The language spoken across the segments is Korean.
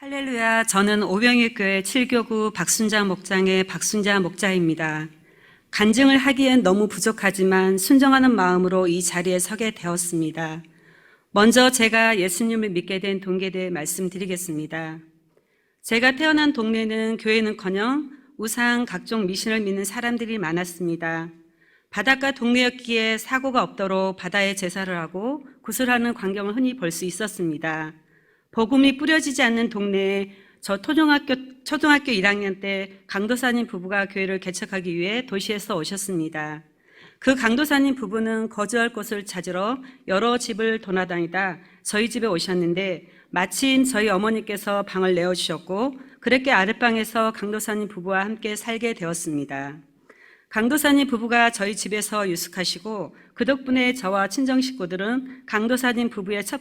할렐루야, 저는 오병익교회 7교구 박순자 목장의 박순자 목자입니다. 간증을 하기엔 너무 부족하지만 순종하는 마음으로 이 자리에 서게 되었습니다. 먼저 제가 예수님을 믿게 된 동기에 대해 말씀드리겠습니다. 제가 태어난 동네는 교회는커녕 우상 각종 미신을 믿는 사람들이 많았습니다. 바닷가 동네였기에 사고가 없도록 바다에 제사를 하고 구슬하는 광경을 흔히 볼 수 있었습니다. 복음이 뿌려지지 않는 동네에 저 초등학교 1학년 때 강도사님 부부가 교회를 개척하기 위해 도시에서 오셨습니다. 그 강도사님 부부는 거주할 곳을 찾으러 여러 집을 돌아다니다 저희 집에 오셨는데 마침 저희 어머니께서 방을 내어주셨고 그렇게 아랫방에서 강도사님 부부와 함께 살게 되었습니다. 강도사님 부부가 저희 집에서 유숙하시고 그 덕분에 저와 친정 식구들은 강도사님 부부의 첫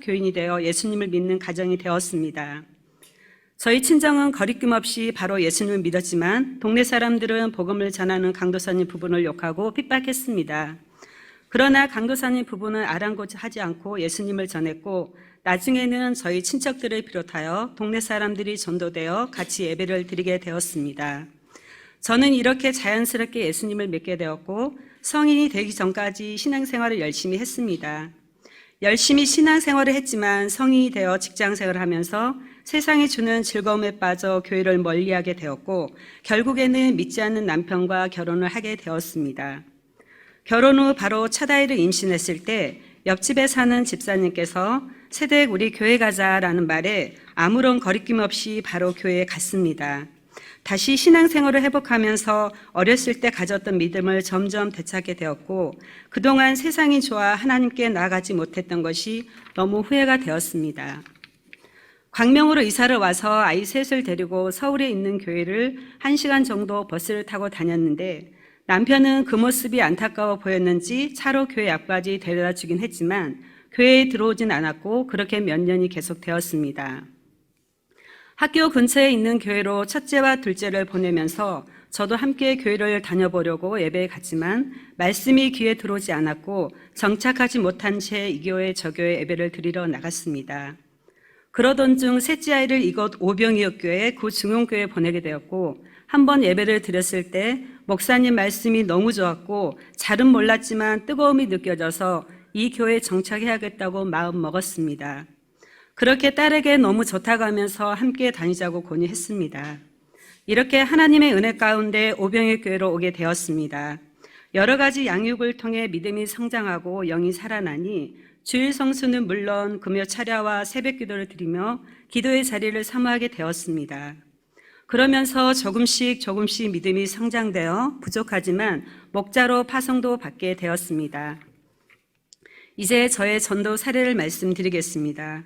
교인이 되어 예수님을 믿는 가정이 되었습니다. 저희 친정은 거리낌 없이 바로 예수님을 믿었지만 동네 사람들은 복음을 전하는 강도사님 부부를 욕하고 핍박했습니다. 그러나 강도사님 부부는 아랑곳하지 않고 예수님을 전했고 나중에는 저희 친척들을 비롯하여 동네 사람들이 전도되어 같이 예배를 드리게 되었습니다. 저는 이렇게 자연스럽게 예수님을 믿게 되었고 성인이 되기 전까지 신앙생활을 열심히 했습니다. 열심히 신앙생활을 했지만 성인이 되어 직장생활을 하면서 세상이 주는 즐거움에 빠져 교회를 멀리하게 되었고 결국에는 믿지 않는 남편과 결혼을 하게 되었습니다. 결혼 후 바로 첫 아이를 임신했을 때 옆집에 사는 집사님께서 새댁 우리 교회 가자라는 말에 아무런 거리낌 없이 바로 교회에 갔습니다. 다시 신앙생활을 회복하면서 어렸을 때 가졌던 믿음을 점점 되찾게 되었고 그동안 세상이 좋아 하나님께 나아가지 못했던 것이 너무 후회가 되었습니다. 광명으로 이사를 와서 아이 셋을 데리고 서울에 있는 교회를 1시간 정도 버스를 타고 다녔는데 남편은 그 모습이 안타까워 보였는지 차로 교회 앞까지 데려다 주긴 했지만 교회에 들어오진 않았고 그렇게 몇 년이 계속되었습니다. 학교 근처에 있는 교회로 첫째와 둘째를 보내면서 저도 함께 교회를 다녀보려고 예배에 갔지만 말씀이 귀에 들어오지 않았고 정착하지 못한 채 이 교회 저 교회 예배를 드리러 나갔습니다. 그러던 중 셋째 아이를 이곳 오병이교회 구중용교회에 보내게 되었고 한번 예배를 드렸을 때 목사님 말씀이 너무 좋았고 잘은 몰랐지만 뜨거움이 느껴져서 이 교회에 정착해야겠다고 마음 먹었습니다. 그렇게 딸에게 너무 좋다고 하면서 함께 다니자고 권유했습니다. 이렇게 하나님의 은혜 가운데 오병의 교회로 오게 되었습니다. 여러 가지 양육을 통해 믿음이 성장하고 영이 살아나니 주일 성수는 물론 금요 차례와 새벽 기도를 드리며 기도의 자리를 사모하게 되었습니다. 그러면서 조금씩 믿음이 성장되어 부족하지만 목자로 파송도 받게 되었습니다. 이제 저의 전도 사례를 말씀드리겠습니다.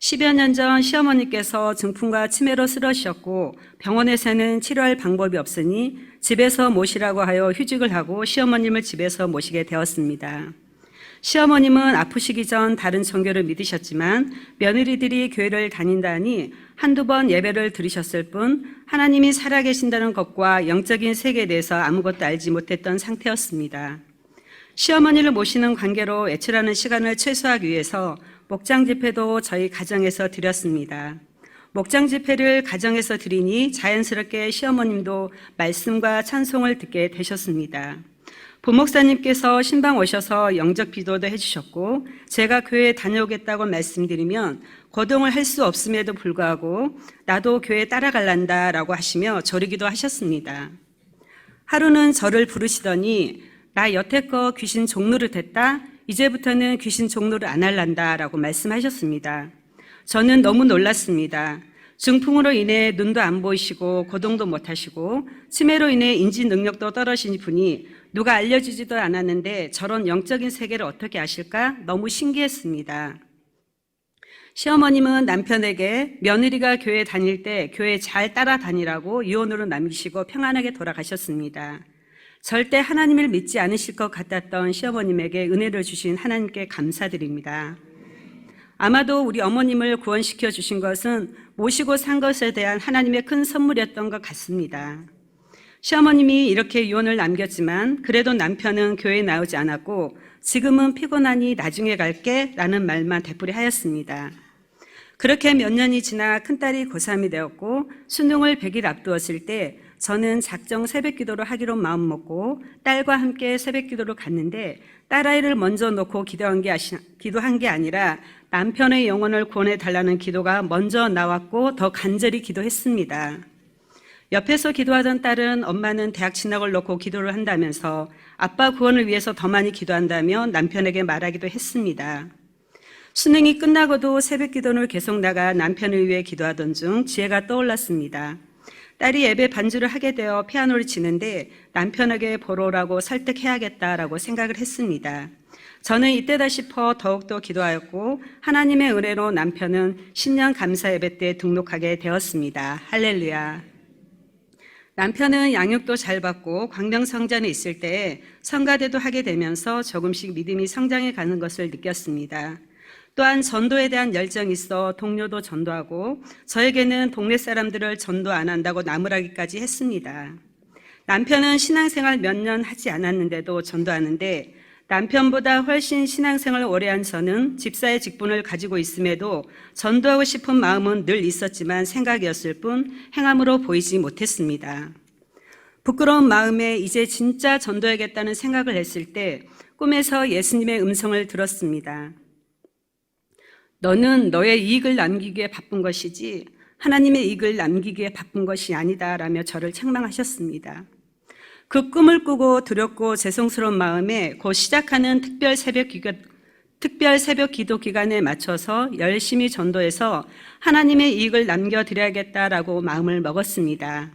10여 년 전 시어머니께서 중풍과 치매로 쓰러지셨고 병원에서는 치료할 방법이 없으니 집에서 모시라고 하여 휴직을 하고 시어머님을 집에서 모시게 되었습니다. 시어머님은 아프시기 전 다른 종교를 믿으셨지만 며느리들이 교회를 다닌다니 한두 번 예배를 들으셨을 뿐 하나님이 살아계신다는 것과 영적인 세계에 대해서 아무것도 알지 못했던 상태였습니다. 시어머니를 모시는 관계로 외출하는 시간을 최소화하기 위해서 목장 집회도 저희 가정에서 드렸습니다. 목장 집회를 가정에서 드리니 자연스럽게 시어머님도 말씀과 찬송을 듣게 되셨습니다. 부목사님께서 신방 오셔서 영적 기도도 해주셨고 제가 교회에 다녀오겠다고 말씀드리면 거동을 할 수 없음에도 불구하고 나도 교회에 따라갈란다라고 하시며 저리기도 하셨습니다. 하루는 저를 부르시더니 나 여태껏 귀신 종노릇 했다. 이제부터는 귀신 종노를 안 할란다라고 말씀하셨습니다. 저는 너무 놀랐습니다. 중풍으로 인해 눈도 안 보이시고 거동도 못하시고 치매로 인해 인지 능력도 떨어지신 분이 누가 알려주지도 않았는데 저런 영적인 세계를 어떻게 아실까? 너무 신기했습니다. 시어머님은 남편에게 며느리가 교회 다닐 때 교회 잘 따라다니라고 유언으로 남기시고 평안하게 돌아가셨습니다. 절대 하나님을 믿지 않으실 것 같았던 시어머님에게 은혜를 주신 하나님께 감사드립니다. 아마도 우리 어머님을 구원시켜 주신 것은 모시고 산 것에 대한 하나님의 큰 선물이었던 것 같습니다. 시어머님이 이렇게 유언을 남겼지만 그래도 남편은 교회에 나오지 않았고 지금은 피곤하니 나중에 갈게 라는 말만 되풀이하였습니다. 그렇게 몇 년이 지나 큰딸이 고3이 되었고 수능을 100일 앞두었을 때 저는 작정 새벽 기도를 하기로 마음먹고 딸과 함께 새벽 기도를 갔는데 딸아이를 먼저 놓고 기도한 게 아니라 남편의 영혼을 구원해달라는 기도가 먼저 나왔고 더 간절히 기도했습니다. 옆에서 기도하던 딸은 엄마는 대학 진학을 놓고 기도를 한다면서 아빠 구원을 위해서 더 많이 기도한다며 남편에게 말하기도 했습니다. 수능이 끝나고도 새벽 기도를 계속 나가 남편을 위해 기도하던 중 지혜가 떠올랐습니다. 딸이 예배 반주를 하게 되어 피아노를 치는데 남편에게 보러 오라고 설득해야겠다라고 생각을 했습니다. 저는 이때다 싶어 더욱더 기도하였고 하나님의 은혜로 남편은 신년 감사 예배 때 등록하게 되었습니다. 할렐루야. 남편은 양육도 잘 받고 광명성전에 있을 때 성가대도 하게 되면서 조금씩 믿음이 성장해 가는 것을 느꼈습니다. 또한 전도에 대한 열정이 있어 동료도 전도하고 저에게는 동네 사람들을 전도 안 한다고 나무라기까지 했습니다. 남편은 신앙생활 몇 년 하지 않았는데도 전도하는데 남편보다 훨씬 신앙생활을 오래 한 저는 집사의 직분을 가지고 있음에도 전도하고 싶은 마음은 늘 있었지만 생각이었을 뿐 행함으로 보이지 못했습니다. 부끄러운 마음에 이제 진짜 전도해야겠다는 생각을 했을 때 꿈에서 예수님의 음성을 들었습니다. 너는 너의 이익을 남기기에 바쁜 것이지 하나님의 이익을 남기기에 바쁜 것이 아니다 라며 저를 책망하셨습니다. 그 꿈을 꾸고 두렵고 죄송스러운 마음에 곧 시작하는 특별 새벽 기도 기간에 맞춰서 열심히 전도해서 하나님의 이익을 남겨드려야겠다라고 마음을 먹었습니다.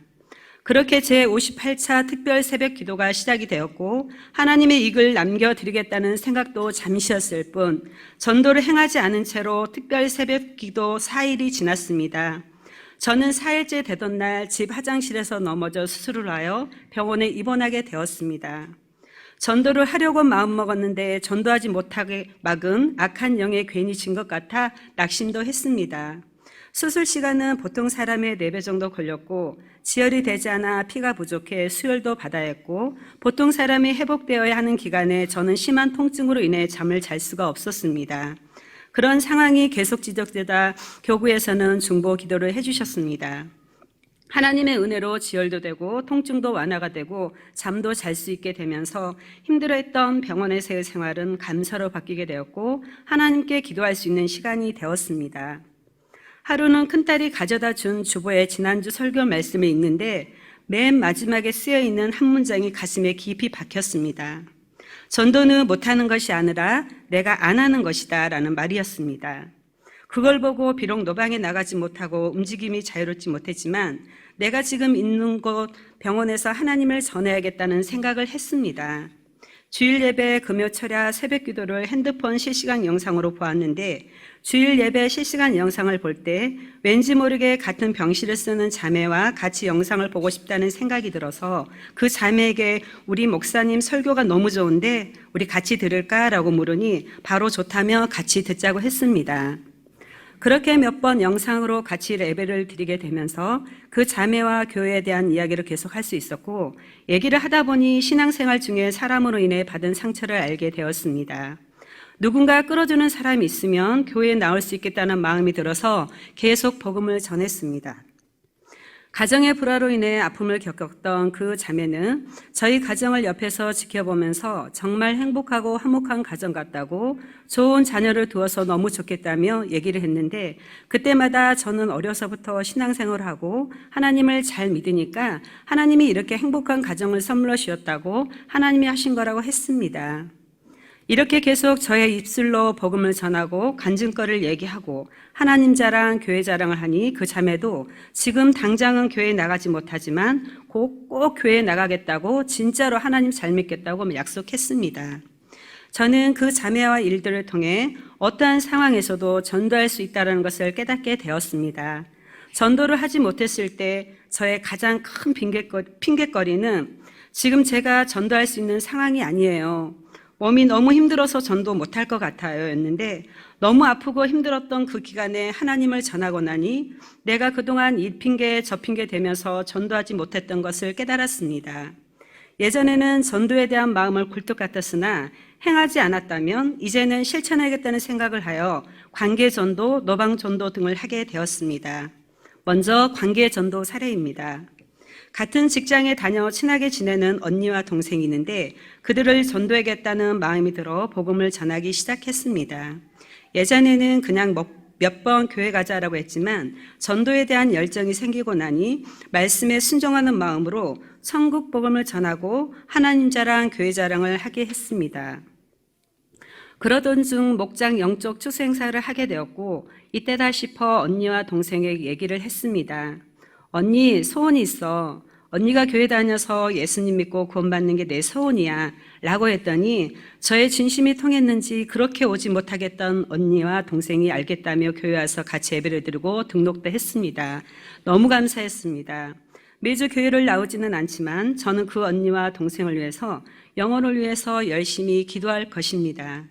그렇게 제58차 특별 새벽 기도가 시작이 되었고 하나님의 이익을 남겨드리겠다는 생각도 잠시였을 뿐 전도를 행하지 않은 채로 특별 새벽 기도 4일이 지났습니다. 저는 4일째 되던 날 집 화장실에서 넘어져 수술을 하여 병원에 입원하게 되었습니다. 전도를 하려고 마음먹었는데 전도하지 못하게 막은 악한 영에 괜히 진 것 같아 낙심도 했습니다. 수술 시간은 보통 사람의 4배 정도 걸렸고 지혈이 되지 않아 피가 부족해 수혈도 받아야 했고 보통 사람이 회복되어야 하는 기간에 저는 심한 통증으로 인해 잠을 잘 수가 없었습니다. 그런 상황이 계속 지속되다 교구에서는 중보 기도를 해주셨습니다. 하나님의 은혜로 지혈도 되고 통증도 완화가 되고 잠도 잘 수 있게 되면서 힘들어했던 병원에서의 생활은 감사로 바뀌게 되었고 하나님께 기도할 수 있는 시간이 되었습니다. 하루는 큰딸이 가져다 준 주보에 지난주 설교 말씀을 읽는데 맨 마지막에 쓰여있는 한 문장이 가슴에 깊이 박혔습니다. 전도는 못하는 것이 아니라 내가 안 하는 것이다 라는 말이었습니다. 그걸 보고 비록 노방에 나가지 못하고 움직임이 자유롭지 못했지만 내가 지금 있는 곳 병원에서 하나님을 전해야겠다는 생각을 했습니다. 주일 예배, 금요 철야, 새벽 기도를 핸드폰 실시간 영상으로 보았는데 주일 예배 실시간 영상을 볼 때 왠지 모르게 같은 병실을 쓰는 자매와 같이 영상을 보고 싶다는 생각이 들어서 그 자매에게 우리 목사님 설교가 너무 좋은데 우리 같이 들을까라고 물으니 바로 좋다며 같이 듣자고 했습니다. 그렇게 몇 번 영상으로 같이 예배를 드리게 되면서 그 자매와 교회에 대한 이야기를 계속 할 수 있었고 얘기를 하다 보니 신앙생활 중에 사람으로 인해 받은 상처를 알게 되었습니다. 누군가 끌어주는 사람이 있으면 교회에 나올 수 있겠다는 마음이 들어서 계속 복음을 전했습니다. 가정의 불화로 인해 아픔을 겪었던 그 자매는 저희 가정을 옆에서 지켜보면서 정말 행복하고 화목한 가정 같다고 좋은 자녀를 두어서 너무 좋겠다며 얘기를 했는데 그때마다 저는 어려서부터 신앙생활을 하고 하나님을 잘 믿으니까 하나님이 이렇게 행복한 가정을 선물로 주셨다고 하나님이 하신 거라고 했습니다. 이렇게 계속 저의 입술로 복음을 전하고 간증거리를 얘기하고 하나님 자랑, 교회 자랑을 하니 그 자매도 지금 당장은 교회에 나가지 못하지만 꼭 교회에 나가겠다고 진짜로 하나님 잘 믿겠다고 약속했습니다. 저는 그 자매와 일들을 통해 어떠한 상황에서도 전도할 수 있다는 것을 깨닫게 되었습니다. 전도를 하지 못했을 때 저의 가장 큰 핑계거리는 지금 제가 전도할 수 있는 상황이 아니에요. 몸이 너무 힘들어서 전도 못할 것 같아요 였는데 너무 아프고 힘들었던 그 기간에 하나님을 전하고 나니 내가 그동안 이 핑계 저 핑계 대면서 전도하지 못했던 것을 깨달았습니다. 예전에는 전도에 대한 마음을 굴뚝 같았으나 행하지 않았다면 이제는 실천하겠다는 생각을 하여 관계전도, 노방전도 등을 하게 되었습니다. 먼저 관계전도 사례입니다. 같은 직장에 다녀 친하게 지내는 언니와 동생이 있는데 그들을 전도하겠다는 마음이 들어 복음을 전하기 시작했습니다. 예전에는 그냥 몇 번 교회 가자라고 했지만 전도에 대한 열정이 생기고 나니 말씀에 순종하는 마음으로 천국 복음을 전하고 하나님 자랑, 교회 자랑을 하게 했습니다. 그러던 중 목장 영적 추수 행사를 하게 되었고 이때다 싶어 언니와 동생에게 얘기를 했습니다. 언니, 소원이 있어. 언니가 교회 다녀서 예수님 믿고 구원받는 게 내 소원이야 라고 했더니 저의 진심이 통했는지 그렇게 오지 못하겠던 언니와 동생이 알겠다며 교회 와서 같이 예배를 드리고 등록도 했습니다. 너무 감사했습니다. 매주 교회를 나오지는 않지만 저는 그 언니와 동생을 위해서 영혼을 위해서 열심히 기도할 것입니다.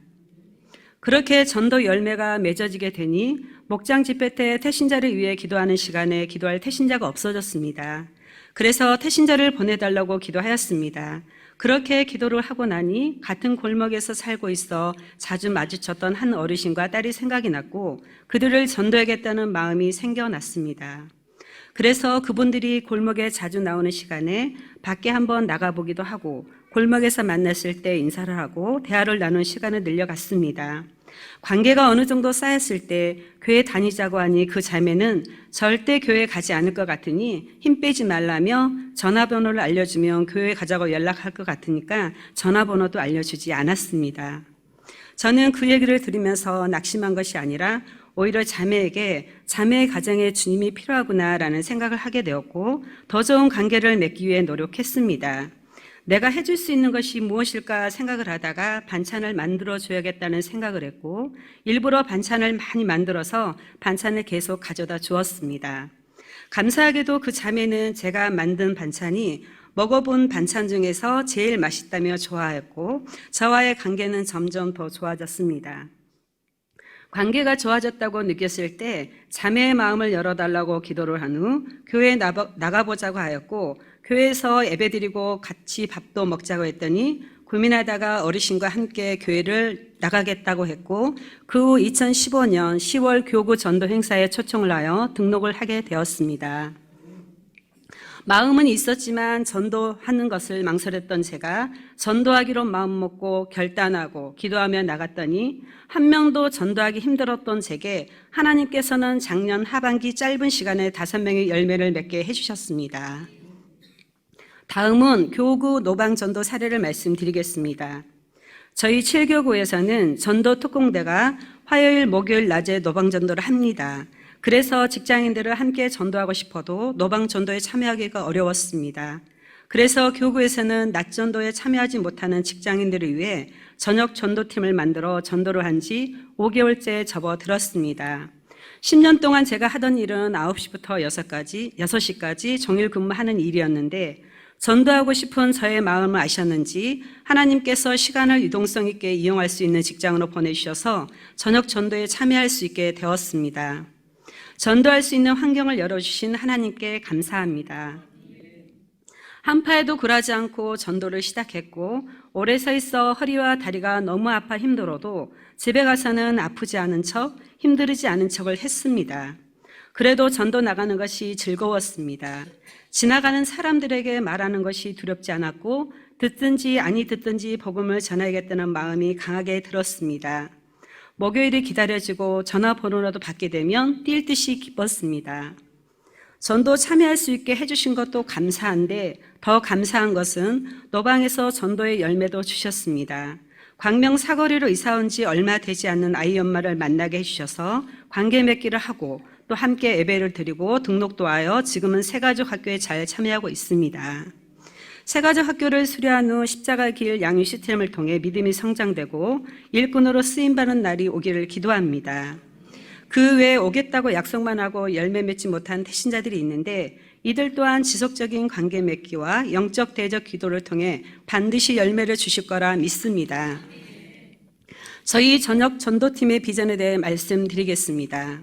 그렇게 전도 열매가 맺어지게 되니 목장 집회 때 태신자를 위해 기도하는 시간에 기도할 태신자가 없어졌습니다. 그래서 태신자를 보내달라고 기도하였습니다. 그렇게 기도를 하고 나니 같은 골목에서 살고 있어 자주 마주쳤던 한 어르신과 딸이 생각이 났고 그들을 전도하겠다는 마음이 생겨났습니다. 그래서 그분들이 골목에 자주 나오는 시간에 밖에 한번 나가보기도 하고 골목에서 만났을 때 인사를 하고 대화를 나눈 시간을 늘려갔습니다. 관계가 어느 정도 쌓였을 때 교회 다니자고 하니 그 자매는 절대 교회 가지 않을 것 같으니 힘 빼지 말라며 전화번호를 알려주면 교회 가자고 연락할 것 같으니까 전화번호도 알려주지 않았습니다. 저는 그 얘기를 들으면서 낙심한 것이 아니라 오히려 자매에게 자매의 가정에 주님이 필요하구나라는 생각을 하게 되었고 더 좋은 관계를 맺기 위해 노력했습니다. 내가 해줄 수 있는 것이 무엇일까 생각을 하다가 반찬을 만들어줘야겠다는 생각을 했고 일부러 반찬을 많이 만들어서 반찬을 계속 가져다 주었습니다. 감사하게도 그 자매는 제가 만든 반찬이 먹어본 반찬 중에서 제일 맛있다며 좋아했고 저와의 관계는 점점 더 좋아졌습니다. 관계가 좋아졌다고 느꼈을 때 자매의 마음을 열어달라고 기도를 한 후 교회에 나가보자고 하였고 교회에서 예배드리고 같이 밥도 먹자고 했더니 고민하다가 어르신과 함께 교회를 나가겠다고 했고 그 후 2015년 10월 교구 전도 행사에 초청을 하여 등록을 하게 되었습니다. 마음은 있었지만 전도하는 것을 망설였던 제가 전도하기로 마음먹고 결단하고 기도하며 나갔더니 한 명도 전도하기 힘들었던 제게 하나님께서는 작년 하반기 짧은 시간에 5명의 열매를 맺게 해주셨습니다. 다음은 교구 노방전도 사례를 말씀드리겠습니다. 저희 7교구에서는 전도 특공대가 화요일, 목요일 낮에 노방전도를 합니다. 그래서 직장인들을 함께 전도하고 싶어도 노방전도에 참여하기가 어려웠습니다. 그래서 교구에서는 낮전도에 참여하지 못하는 직장인들을 위해 저녁 전도팀을 만들어 전도를 한 지 5개월째 접어들었습니다. 10년 동안 제가 하던 일은 9시부터 6시까지 종일 근무하는 일이었는데 전도하고 싶은 저의 마음을 아셨는지 하나님께서 시간을 유동성 있게 이용할 수 있는 직장으로 보내주셔서 저녁 전도에 참여할 수 있게 되었습니다. 전도할 수 있는 환경을 열어주신 하나님께 감사합니다. 한파에도 굴하지 않고 전도를 시작했고 오래 서 있어 허리와 다리가 너무 아파 힘들어도 집에 가서는 아프지 않은 척, 힘들지 않은 척을 했습니다. 그래도 전도 나가는 것이 즐거웠습니다. 지나가는 사람들에게 말하는 것이 두렵지 않았고 듣든지 아니 듣든지 복음을 전하겠다는 마음이 강하게 들었습니다. 목요일이 기다려지고 전화번호라도 받게 되면 뛸 듯이 기뻤습니다. 전도 참여할 수 있게 해주신 것도 감사한데 더 감사한 것은 노방에서 전도의 열매도 주셨습니다. 광명 사거리로 이사 온 지 얼마 되지 않는 아이 엄마를 만나게 해주셔서 관계 맺기를 하고 또 함께 예배를 드리고 등록도 하여 지금은 새가족 학교에 잘 참여하고 있습니다. 새가족 학교를 수료한 후 십자가 길 양육 시스템을 통해 믿음이 성장되고 일꾼으로 쓰임받는 날이 오기를 기도합니다. 그 외에 오겠다고 약속만 하고 열매 맺지 못한 태신자들이 있는데 이들 또한 지속적인 관계 맺기와 영적 대적 기도를 통해 반드시 열매를 주실 거라 믿습니다. 저희 저녁 전도팀의 비전에 대해 말씀드리겠습니다.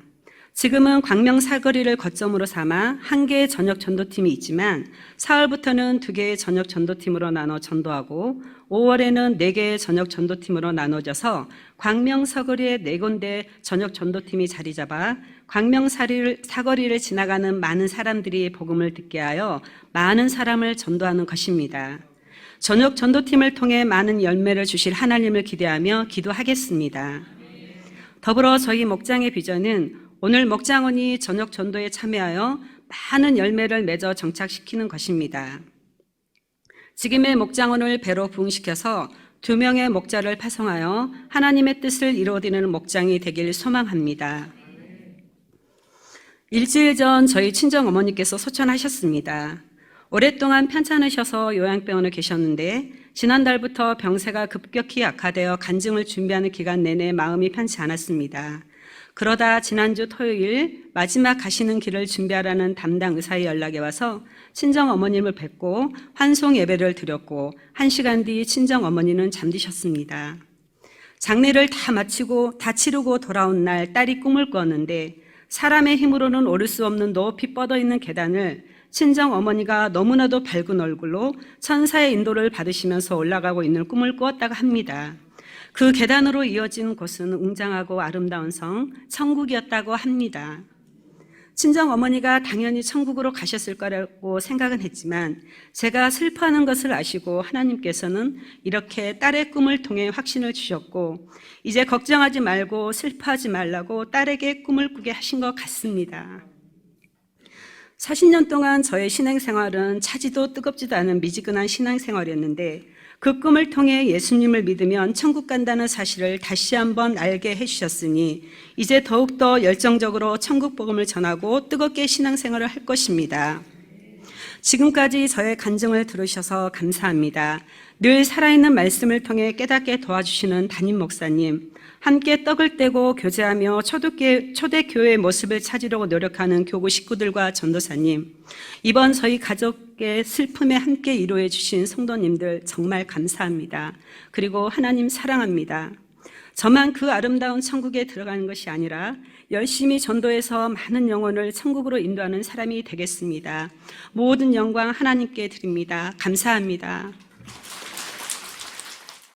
지금은 광명 사거리를 거점으로 삼아 한 개의 전역 전도팀이 있지만 사흘부터는 2개의 전역 전도팀으로 나눠 전도하고 5월에는 4개의 전역 전도팀으로 나눠져서 광명 사거리에 4군데 전역 전도팀이 자리 잡아 광명 사거리를 지나가는 많은 사람들이 복음을 듣게 하여 많은 사람을 전도하는 것입니다. 전역 전도팀을 통해 많은 열매를 주실 하나님을 기대하며 기도하겠습니다. 더불어 저희 목장의 비전은 오늘 목장원이 전역 전도에 참여하여 많은 열매를 맺어 정착시키는 것입니다. 지금의 목장원을 배로 부흥시켜서 2명의 목자를 파송하여 하나님의 뜻을 이루어드리는 목장이 되길 소망합니다. 일주일 전 저희 친정어머니께서 소천하셨습니다. 오랫동안 편찮으셔서 요양병원에 계셨는데 지난달부터 병세가 급격히 악화되어 간증을 준비하는 기간 내내 마음이 편치 않았습니다. 그러다 지난주 토요일 마지막 가시는 길을 준비하라는 담당 의사의 연락이 와서 친정어머님을 뵙고 환송 예배를 드렸고 1시간 뒤 친정어머니는 잠드셨습니다. 장례를 다 마치고 다 치르고 돌아온 날 딸이 꿈을 꾸었는데 사람의 힘으로는 오를 수 없는 높이 뻗어 있는 계단을 친정어머니가 너무나도 밝은 얼굴로 천사의 인도를 받으시면서 올라가고 있는 꿈을 꾸었다고 합니다. 그 계단으로 이어진 곳은 웅장하고 아름다운 성, 천국이었다고 합니다. 친정어머니가 당연히 천국으로 가셨을 거라고 생각은 했지만 제가 슬퍼하는 것을 아시고 하나님께서는 이렇게 딸의 꿈을 통해 확신을 주셨고 이제 걱정하지 말고 슬퍼하지 말라고 딸에게 꿈을 꾸게 하신 것 같습니다. 40년 동안 저의 신앙생활은 차지도 뜨겁지도 않은 미지근한 신앙생활이었는데 그 꿈을 통해 예수님을 믿으면 천국 간다는 사실을 다시 한번 알게 해주셨으니 이제 더욱더 열정적으로 천국 복음을 전하고 뜨겁게 신앙생활을 할 것입니다. 지금까지 저의 간증을 들으셔서 감사합니다. 늘 살아있는 말씀을 통해 깨닫게 도와주시는 담임 목사님, 함께 떡을 떼고 교제하며 초대교회의 모습을 찾으려고 노력하는 교구 식구들과 전도사님, 이번 저희 가족의 슬픔에 함께 이루어 주신 성도님들 정말 감사합니다. 그리고 하나님 사랑합니다. 저만 그 아름다운 천국에 들어가는 것이 아니라 열심히 전도해서 많은 영혼을 천국으로 인도하는 사람이 되겠습니다. 모든 영광 하나님께 드립니다. 감사합니다.